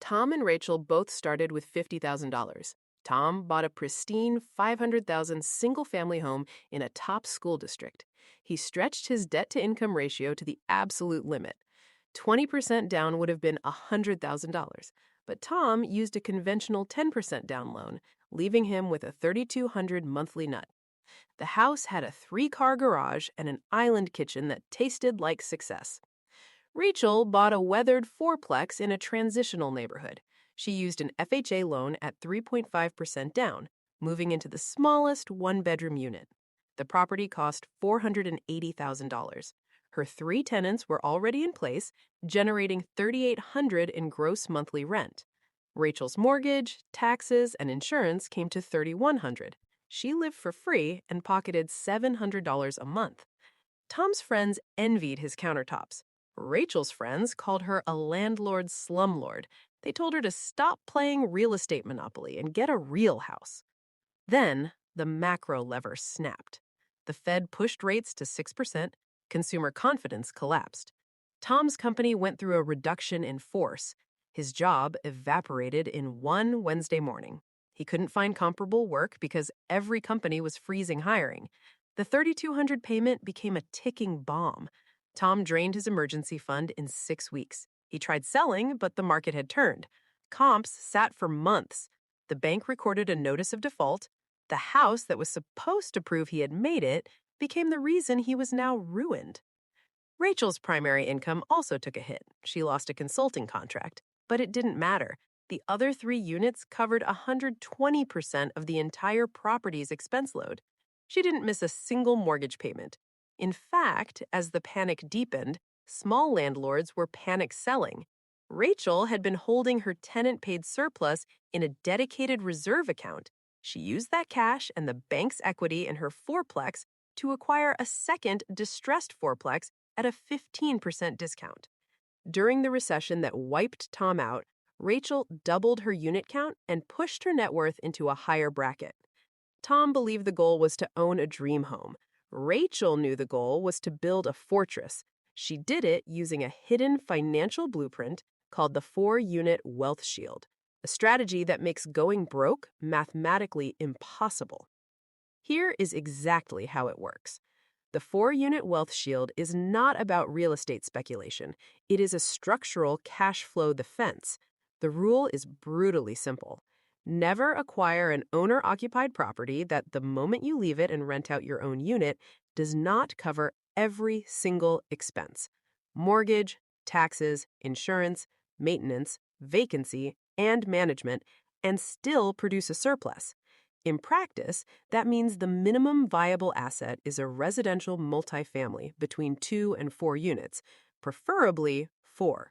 Tom and Rachel both started with $50,000. Tom bought a pristine 500,000 single-family home in a top school district. He stretched his debt-to-income ratio to the absolute limit. 20% down would have been $100,000, but Tom used a conventional 10% down loan, leaving him with a $3,200 monthly nut. The house had a 3-car garage and an island kitchen that tasted like success. Rachel bought a weathered fourplex in a transitional neighborhood. She used an FHA loan at 3.5% down, moving into the smallest one-bedroom unit. The property cost $480,000. Her 3 tenants were already in place, generating $3,800 in gross monthly rent. Rachel's mortgage, taxes, and insurance came to $3,100. She lived for free and pocketed $700 a month. Tom's friends envied his countertops. Rachel's friends called her a landlord slumlord. They told her to stop playing real estate monopoly and get a real house. Then, the macro lever snapped. The Fed pushed rates to 6%. Consumer confidence collapsed. Tom's company went through a reduction in force. His job evaporated in one Wednesday morning. He couldn't find comparable work because every company was freezing hiring. The $3,200 payment became a ticking bomb. Tom drained his emergency fund in 6 weeks. He tried selling, but the market had turned. Comps sat for months. The bank recorded a notice of default. The house that was supposed to prove he had made it became the reason he was now ruined. Rachel's primary income also took a hit. She lost a consulting contract, but it didn't matter. The other 3 units covered 120% of the entire property's expense load. She didn't miss a single mortgage payment. In fact, as the panic deepened, small landlords were panic selling. Rachel had been holding her tenant-paid surplus in a dedicated reserve account. She used that cash and the bank's equity in her fourplex to acquire a second distressed fourplex at a 15% discount. During the recession that wiped Tom out, Rachel doubled her unit count and pushed her net worth into a higher bracket. Tom believed the goal was to own a dream home. Rachel knew the goal was to build a fortress. She did it using a hidden financial blueprint called the 4-unit wealth shield, a strategy that makes going broke mathematically impossible. Here is exactly how it works. The 4-unit wealth shield is not about real estate speculation. It is a structural cash flow defense. The rule is brutally simple. Never acquire an owner-occupied property that the moment you leave it and rent out your own unit does not cover every single expense: mortgage, taxes, insurance, maintenance, vacancy, and management, and still produce a surplus. In practice, that means the minimum viable asset is a residential multifamily between 2 and 4 units, preferably 4.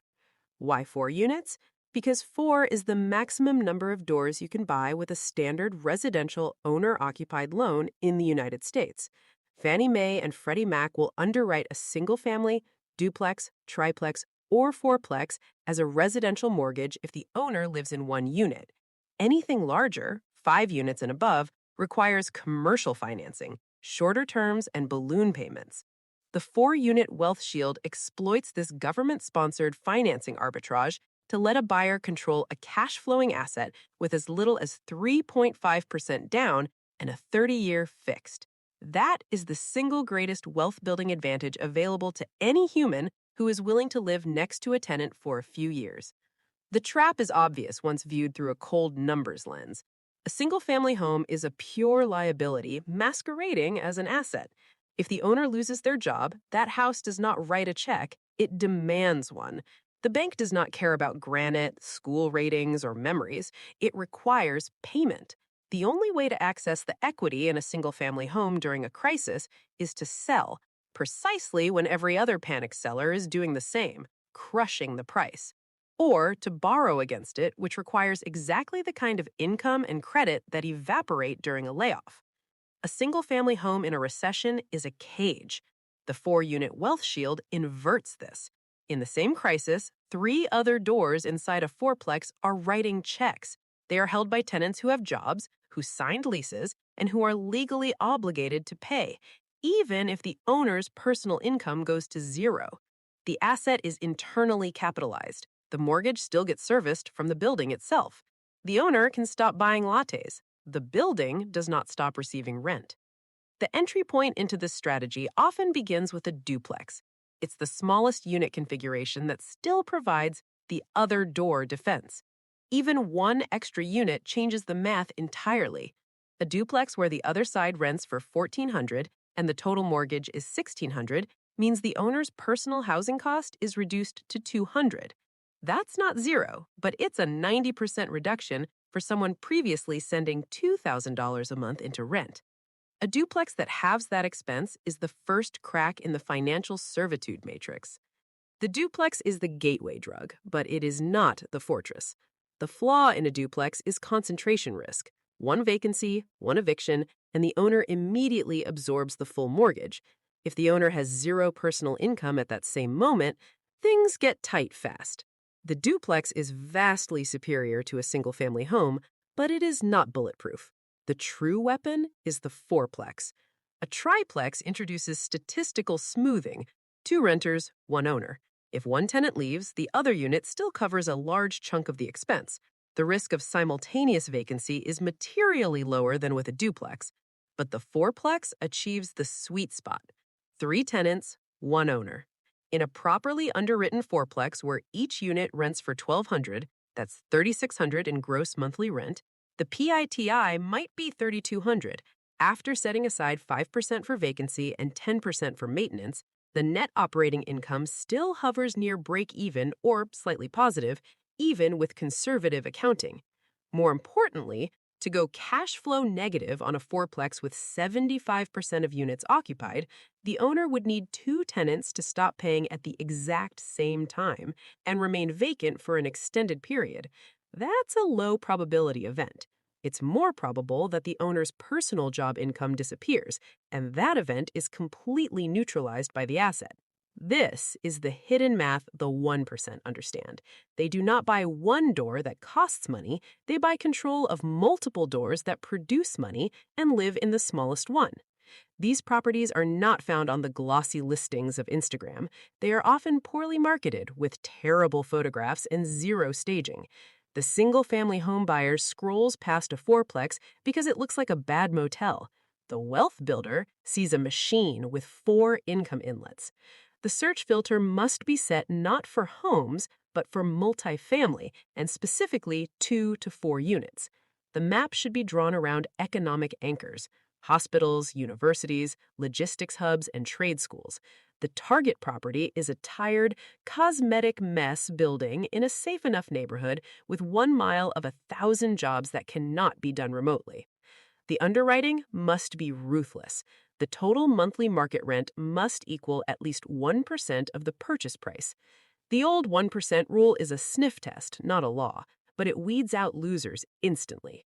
Why 4 units? Because 4 is the maximum number of doors you can buy with a standard residential owner-occupied loan in the United States. Fannie Mae and Freddie Mac will underwrite a single-family, duplex, triplex, or fourplex as a residential mortgage if the owner lives in 1 unit. Anything larger, 5 units and above, requires commercial financing, shorter terms, and balloon payments. The 4-unit wealth shield exploits this government-sponsored financing arbitrage to let a buyer control a cash-flowing asset with as little as 3.5% down and a 30-year fixed. That is the single greatest wealth-building advantage available to any human who is willing to live next to a tenant for a few years. The trap is obvious once viewed through a cold numbers lens. A single-family home is a pure liability masquerading as an asset. If the owner loses their job, that house does not write a check, it demands one. The bank does not care about granite, school ratings, or memories. It requires payment. The only way to access the equity in a single-family home during a crisis is to sell, precisely when every other panic seller is doing the same, crushing the price. Or to borrow against it, which requires exactly the kind of income and credit that evaporate during a layoff. A single-family home in a recession is a cage. The 4-unit wealth shield inverts this. In the same crisis, 3 other doors inside a fourplex are writing checks. They are held by tenants who have jobs, who signed leases, and who are legally obligated to pay, even if the owner's personal income goes to 0. The asset is internally capitalized. The mortgage still gets serviced from the building itself. The owner can stop buying lattes. The building does not stop receiving rent. The entry point into this strategy often begins with a duplex. It's the smallest unit configuration that still provides the other door defense. Even one extra unit changes the math entirely. A duplex where the other side rents for $1,400 and the total mortgage is $1,600 means the owner's personal housing cost is reduced to $200. That's not zero, but it's a 90% reduction for someone previously sending $2,000 a month into rent. A duplex that halves that expense is the first crack in the financial servitude matrix. The duplex is the gateway drug, but it is not the fortress. The flaw in a duplex is concentration risk. One vacancy, one eviction, and the owner immediately absorbs the full mortgage. If the owner has zero personal income at that same moment, things get tight fast. The duplex is vastly superior to a single-family home, but it is not bulletproof. The true weapon is the fourplex. A triplex introduces statistical smoothing: 2 renters, 1 owner. If one tenant leaves, the other unit still covers a large chunk of the expense. The risk of simultaneous vacancy is materially lower than with a duplex, but the fourplex achieves the sweet spot: 3 tenants, 1 owner. In a properly underwritten fourplex where each unit rents for $1,200, that's $3,600 in gross monthly rent, the PITI might be $3,200. After setting aside 5% for vacancy and 10% for maintenance, the net operating income still hovers near break-even or slightly positive, even with conservative accounting. More importantly, to go cash flow negative on a fourplex with 75% of units occupied, the owner would need 2 tenants to stop paying at the exact same time and remain vacant for an extended period. That's a low probability event. It's more probable that the owner's personal job income disappears, and that event is completely neutralized by the asset. This is the hidden math the 1% understand. They do not buy one door that costs money, they buy control of multiple doors that produce money and live in the smallest one. These properties are not found on the glossy listings of Instagram. They are often poorly marketed with terrible photographs and zero staging. The single-family home buyer scrolls past a fourplex because it looks like a bad motel. The wealth builder sees a machine with 4 income inlets. The search filter must be set not for homes, but for multifamily, and specifically 2 to 4 units. The map should be drawn around economic anchors: hospitals, universities, logistics hubs, and trade schools. The target property is a tired, cosmetic mess building in a safe enough neighborhood with 1 mile of 1,000 jobs that cannot be done remotely. The underwriting must be ruthless. The total monthly market rent must equal at least 1% of the purchase price. The old 1% rule is a sniff test, not a law, but it weeds out losers instantly.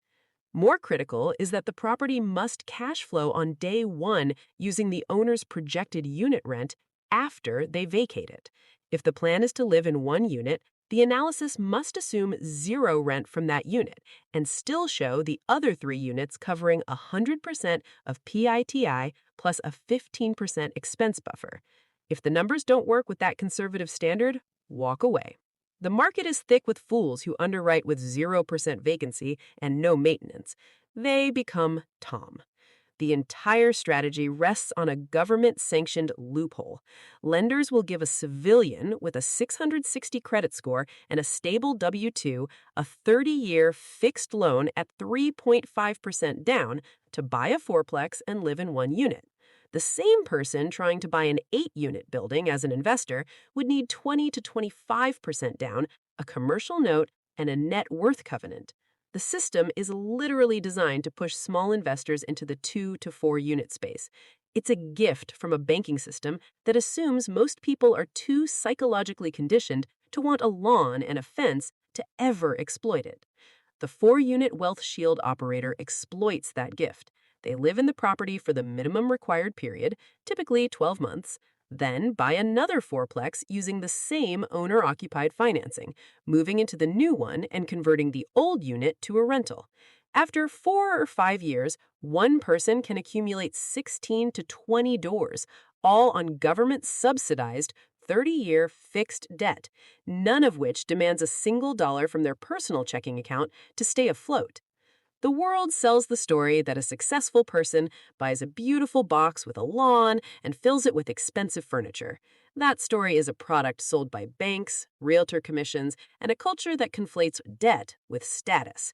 More critical is that the property must cash flow on day 1 using the owner's projected unit rent after they vacate it. If the plan is to live in 1 unit, the analysis must assume 0 rent from that unit and still show the other 3 units covering 100% of PITI plus a 15% expense buffer. If the numbers don't work with that conservative standard, walk away. The market is thick with fools who underwrite with 0% vacancy and no maintenance. They become Tom. The entire strategy rests on a government-sanctioned loophole. Lenders will give a civilian with a 660 credit score and a stable W-2 a 30-year fixed loan at 3.5% down to buy a fourplex and live in 1 unit. The same person trying to buy an 8-unit building as an investor would need 20 to 25% down, a commercial note, and a net worth covenant. The system is literally designed to push small investors into the 2 to 4 unit space. It's a gift from a banking system that assumes most people are too psychologically conditioned to want a lawn and a fence to ever exploit it. The 4-unit wealth shield operator exploits that gift. They live in the property for the minimum required period, typically 12 months, then buy another fourplex using the same owner-occupied financing, moving into the new one and converting the old unit to a rental. After 4 or 5 years, one person can accumulate 16 to 20 doors, all on government-subsidized 30-year fixed debt, none of which demands a single dollar from their personal checking account to stay afloat. The world sells the story that a successful person buys a beautiful box with a lawn and fills it with expensive furniture. That story is a product sold by banks, realtor commissions, and a culture that conflates debt with status.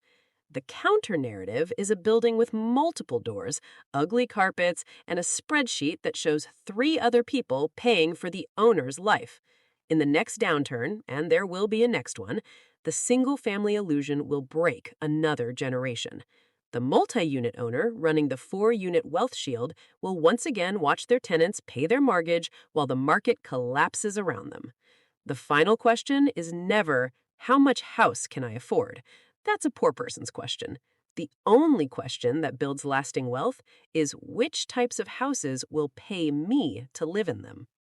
The counter-narrative is a building with multiple doors, ugly carpets, and a spreadsheet that shows 3 other people paying for the owner's life. In the next downturn, and there will be a next one, the single-family illusion will break another generation. The multi-unit owner running the 4-unit wealth shield will once again watch their tenants pay their mortgage while the market collapses around them. The final question is never, how much house can I afford? That's a poor person's question. The only question that builds lasting wealth is which types of houses will pay me to live in them.